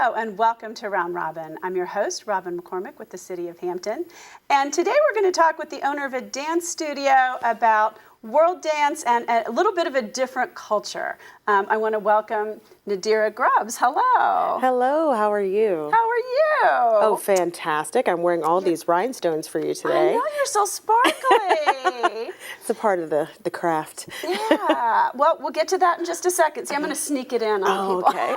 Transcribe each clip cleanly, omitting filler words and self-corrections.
Hello and welcome to Round Robin. I'm your host, Robin McCormick with the City of Hampton. And today we're going to talk with the owner of a dance studio about world dance and a little bit of a different culture. I want to welcome Nadira Grubbs. Hello. Hello, how are you? How are you? Oh, fantastic. I'm wearing all these rhinestones for you today. I know, you're so sparkly. It's a part of the craft. Yeah. Well, we'll get to that in just a second. See, I'm going to sneak it in on people. Okay.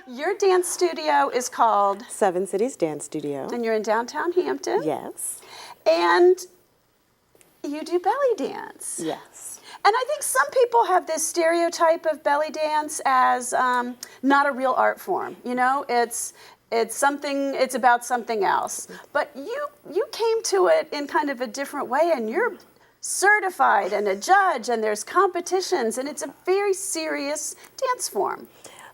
Your dance studio is called? Seven Cities Dance Studio. And you're in downtown Hampton? Yes. And you do belly dance. Yes. And I think some people have this stereotype of belly dance as not a real art form. You know, it's something, it's about something else. But you came to it in kind of a different way, and you're certified and a judge, and there's competitions, and it's a very serious dance form.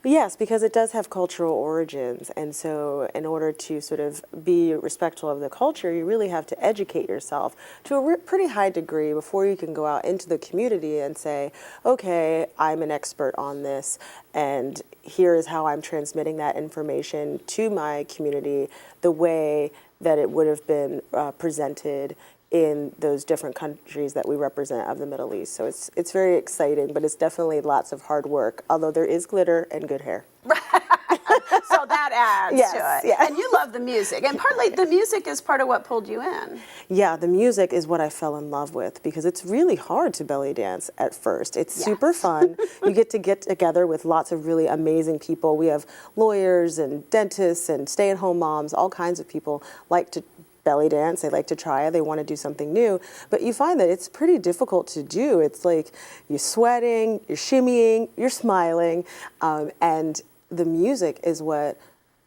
Yes, because it does have cultural origins, and so in order to sort of be respectful of the culture, you really have to educate yourself to a pretty high degree before you can go out into the community and say, okay, I'm an expert on this, and here is how I'm transmitting that information to my community the way that it would have been presented in those different countries that we represent of the Middle East. So it's very exciting, but it's definitely lots of hard work, although there is glitter and good hair. So that adds yes, to it. Yeah. And you love the music. And partly the music is part of what pulled you in. Yeah, the music is what I fell in love with because it's really hard to belly dance at first. It's super fun. You get together with lots of really amazing people. We have lawyers and dentists and stay-at-home moms, all kinds of people like to belly dance, they like to try it, they want to do something new, but you find that it's pretty difficult to do. It's like you're sweating, you're shimmying, you're smiling, and the music is what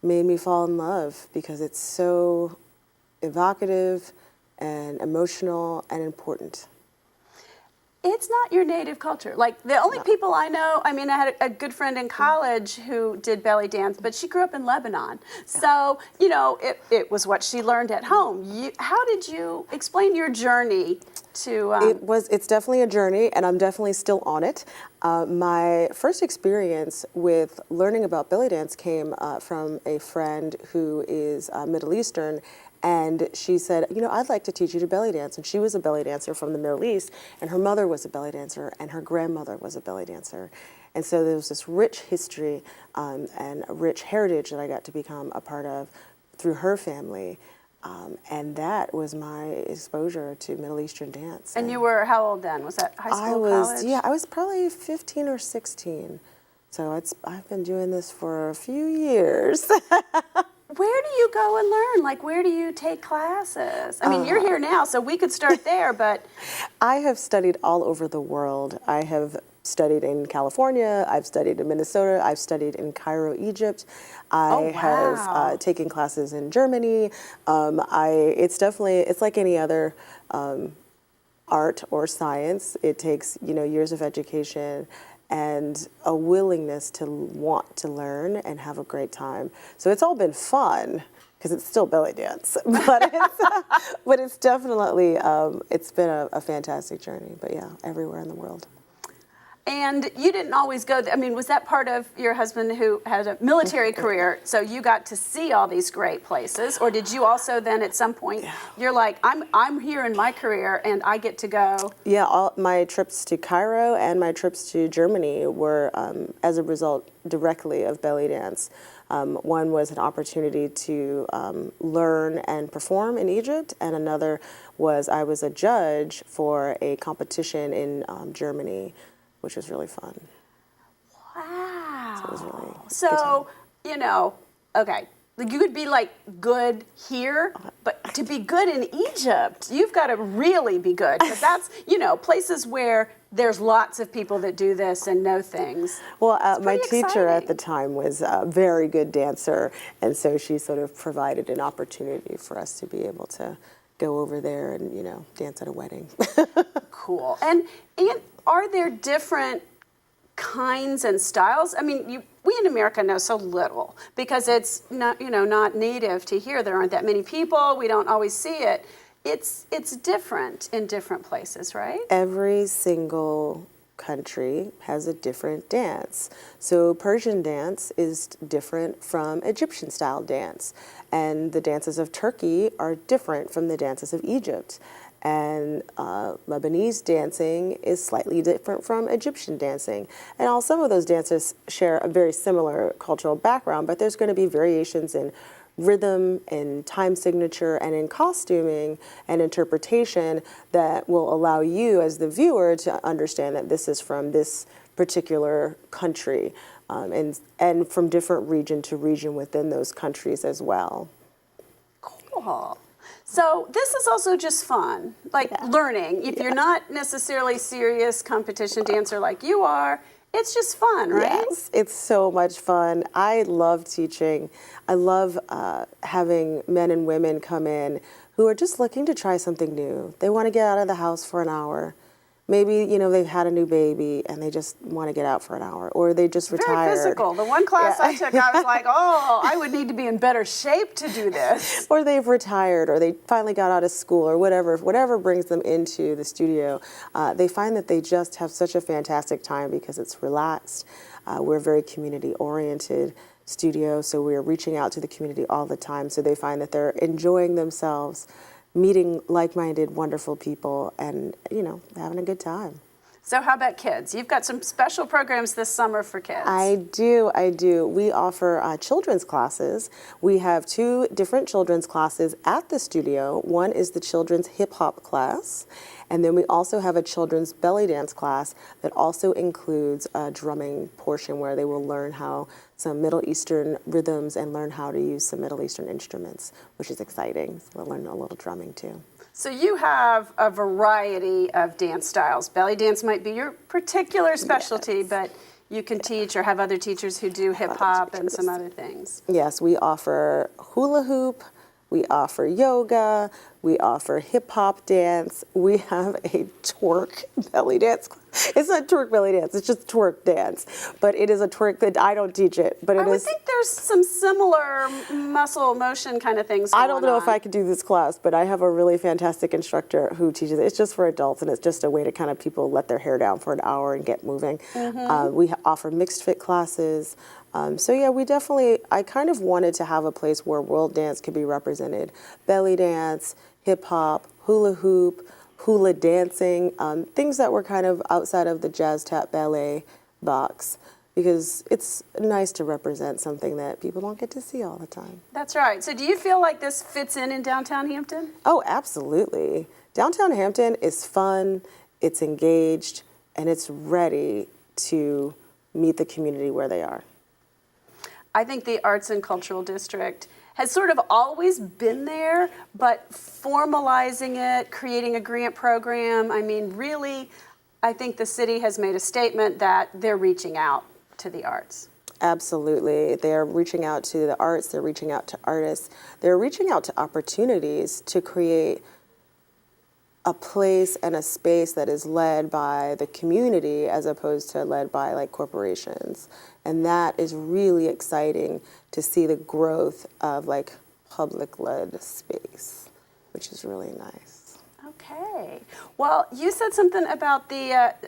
made me fall in love because it's so evocative and emotional and important. It's not your native culture. Like the only people I know, I mean, I had a good friend in college who did belly dance, but she grew up in Lebanon. So, you know, it was what she learned at home. How did you explain your journey to? It's definitely a journey, and I'm definitely still on it. My first experience with learning about belly dance came from a friend who is Middle Eastern. And she said, you know, I'd like to teach you to belly dance. And she was a belly dancer from the Middle East, and her mother was a belly dancer, and her grandmother was a belly dancer. And so there was this rich history and a rich heritage that I got to become a part of through her family. And that was my exposure to Middle Eastern dance. And you were how old then? Was that high school, college? Yeah, I was probably 15 or 16. So I've been doing this for a few years. Where do you go and learn? Like, where do you take classes? I mean, you're here now, so we could start there, but... I have studied all over the world. I have studied in California, I've studied in Minnesota, I've studied in Cairo, Egypt. I have taken classes in Germany. It's like any other art or science. It takes, you know, years of education and a willingness to want to learn and have a great time. So it's all been fun because it's still belly dance, but it's definitely, it's been a fantastic journey, but yeah, everywhere in the world. And you didn't always go, I mean, was that part of your husband who had a military career, so you got to see all these great places, or did you also then at some point, you're like, I'm here in my career and I get to go? Yeah, all my trips to Cairo and my trips to Germany were as a result directly of belly dance. One was an opportunity to learn and perform in Egypt, and another was I was a judge for a competition in Germany, which was really fun. Wow. So it was really so you know, okay, you could be like good here, but to be good in Egypt, you've got to really be good, because that's, you know, places where there's lots of people that do this and know things. Well, my teacher at the time was a very good dancer, and so she sort of provided an opportunity for us to be able to go over there and, you know, dance at a wedding. Cool. And are there different kinds and styles? I mean, we in America know so little because it's not, you know, not native to here. There aren't that many people. We don't always see it. It's different in different places, right? Every single country has a different dance. So Persian dance is different from Egyptian style dance, and the dances of Turkey are different from the dances of Egypt. And Lebanese dancing is slightly different from Egyptian dancing. And all some of those dances share a very similar cultural background, but there's going to be variations in rhythm, in time signature, and in costuming and interpretation that will allow you as the viewer to understand that this is from this particular country, and from different region to region within those countries as well. Cool. So this is also just fun, like learning. If you're not necessarily serious competition dancer like you are, it's just fun, right? Yes, it's so much fun. I love teaching. I love having men and women come in who are just looking to try something new. They want to get out of the house for an hour. Maybe, they've had a new baby and they just want to get out for an hour, or they just retired. Very physical. The one class I took, I was like, oh, I would need to be in better shape to do this. Or they've retired, or they finally got out of school, or whatever brings them into the studio. They find that they just have such a fantastic time because it's relaxed. We're a very community-oriented studio, so we're reaching out to the community all the time, so they find that they're enjoying themselves, meeting like-minded, wonderful people, and, having a good time. So how about kids? You've got some special programs this summer for kids. I do. We offer children's classes. We have 2 different children's classes at the studio. One is the children's hip-hop class, and then we also have a children's belly dance class that also includes a drumming portion where they will learn how some Middle Eastern rhythms and learn how to use some Middle Eastern instruments, which is exciting. So they'll learn a little drumming too. So you have a variety of dance styles. Belly dance might be your particular specialty, but you can teach or have other teachers who do hip hop and some other things. Yes, we offer hula hoop, we offer yoga, we offer hip hop dance. We have a twerk belly dance. It's not twerk belly dance, it's just twerk dance. But it is a twerk that I don't teach it. But I would think there's some similar muscle motion kind of things going on. I don't know if I could do this class, but I have a really fantastic instructor who teaches it. It's just for adults, and it's just a way to kind of people let their hair down for an hour and get moving. We offer mixed fit classes. So yeah, I kind of wanted to have a place where world dance could be represented. Belly dance, hip hop, hula hoop, hula dancing, things that were kind of outside of the jazz tap ballet box, because it's nice to represent something that people don't get to see all the time. That's right. So do you feel like this fits in downtown Hampton? Oh, absolutely. Downtown Hampton is fun, it's engaged, and it's ready to meet the community where they are. I think the Arts and Cultural District has sort of always been there, but formalizing it, creating a grant program, I mean, really, I think the city has made a statement that they're reaching out to the arts. Absolutely. They're reaching out to the arts, they're reaching out to artists, they're reaching out to opportunities to create a place and a space that is led by the community as opposed to led by like corporations. And that is really exciting to see the growth of like public-led space, which is really nice. Okay. Well, you said something about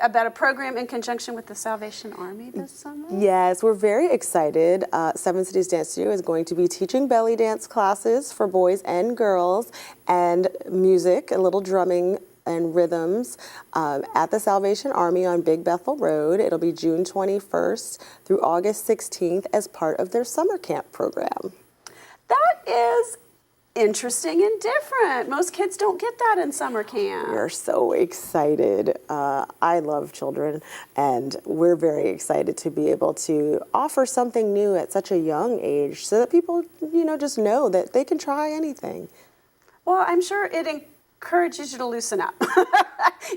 about a program in conjunction with the Salvation Army this summer? Yes, we're very excited. Seven Cities Dance Studio is going to be teaching belly dance classes for boys and girls, and music, a little drumming and rhythms at the Salvation Army on Big Bethel Road. It'll be June 21st through August 16th as part of their summer camp program. That is interesting and different. Most kids don't get that in summer camp. We're so excited. I love children, and we're very excited to be able to offer something new at such a young age so that people, just know that they can try anything. Well, I'm sure it encourages you to loosen up.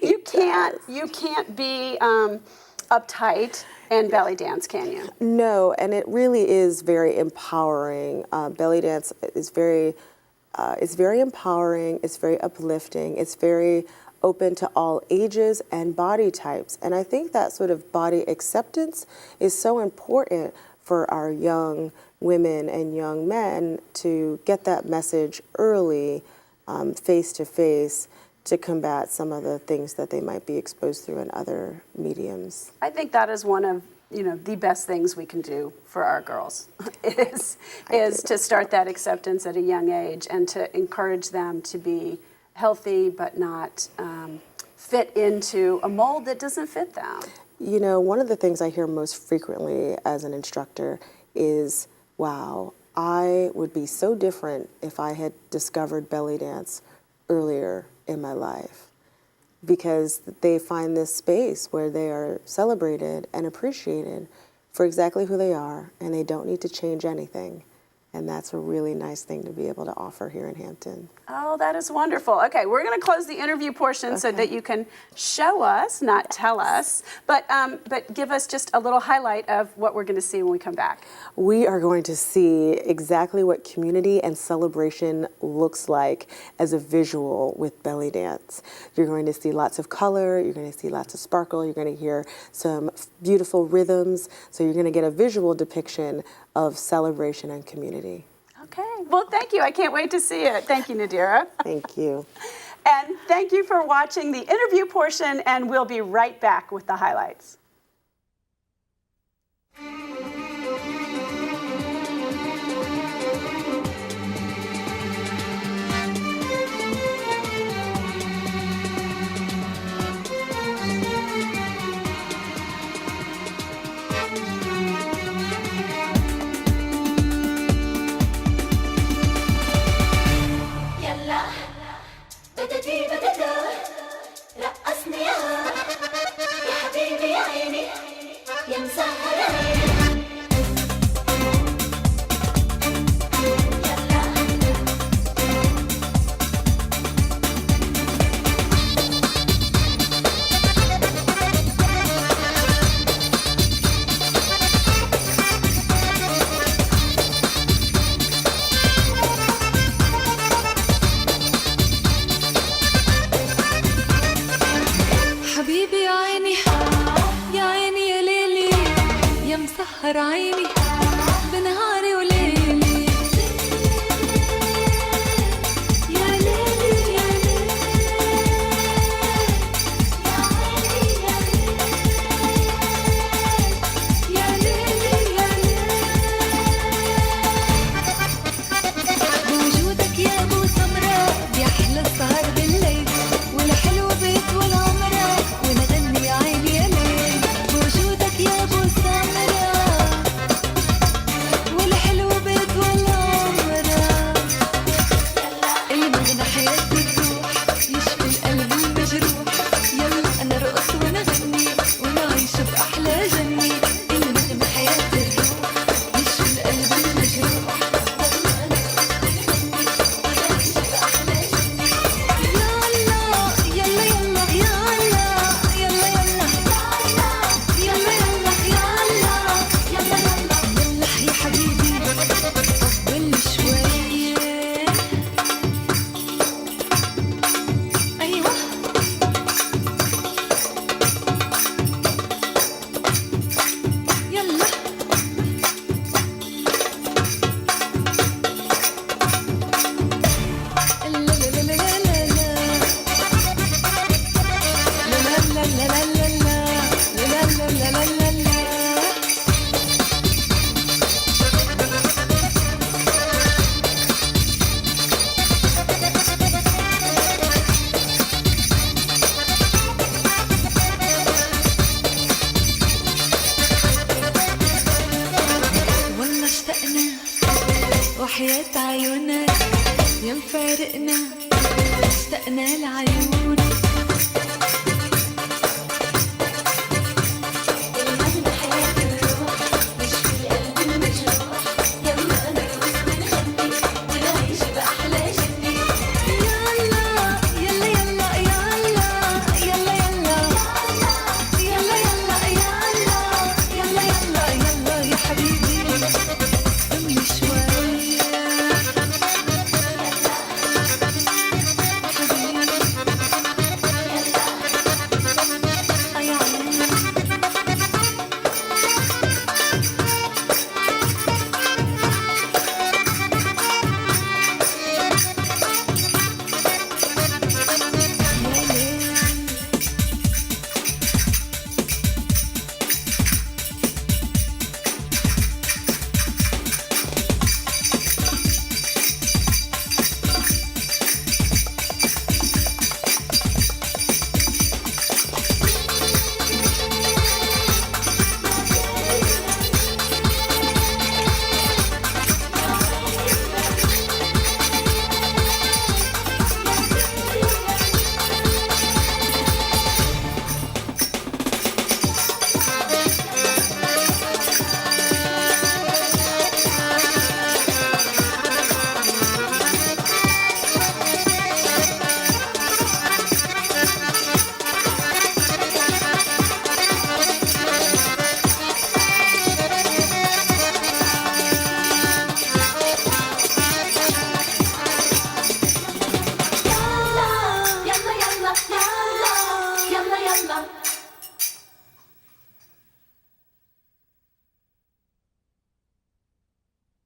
You can't be uptight and belly dance, can you? No, and it really is very empowering. Belly dance is very empowering. It's very uplifting. It's very open to all ages and body types. And I think that sort of body acceptance is so important for our young women and young men to get that message early, face to face, to combat some of the things that they might be exposed through in other mediums. I think that is one of the best things we can do for our girls is to start that acceptance at a young age and to encourage them to be healthy but not fit into a mold that doesn't fit them. One of the things I hear most frequently as an instructor is, wow, I would be so different if I had discovered belly dance earlier in my life, because they find this space where they are celebrated and appreciated for exactly who they are, and they don't need to change anything. And that's a really nice thing to be able to offer here in Hampton. Oh, that is wonderful. Okay, we're going to close the interview portion so that you can show us, not tell us, but give us just a little highlight of what we're going to see when we come back. We are going to see exactly what community and celebration looks like as a visual with belly dance. You're going to see lots of color, you're going to see lots of sparkle, you're going to hear some beautiful rhythms, so you're going to get a visual depiction of celebration and community. Okay, well, thank you. I can't wait to see it. Thank you, Nadira. Thank you. And thank you for watching the interview portion, and we'll be right back with the highlights. رقصني يا حبيبي يا عيني يا مسهرة حبيبي يا عيني يا عيني يا ليلي يا مسهر عيني بنهاري وليلي يا ليلي يا ليلي يا ليلي يا ليلي بوجودك يا ابو سمراء بيحلى السهر بالليل والحلو بيت والعمرة ونغني يا عيني يا ليل بوجودك يا ابو سمراء والحلو بيت والعمرة المغنى حياتي تروح يشفي القلب المجروح يلا نرقص ونغني ونعيش بأحلى جنة المغنى حياتي تروح يشفي القلب المجروح والله اشتقنا وحياة عيونك يا مفارقنا اشتقنا لعيونك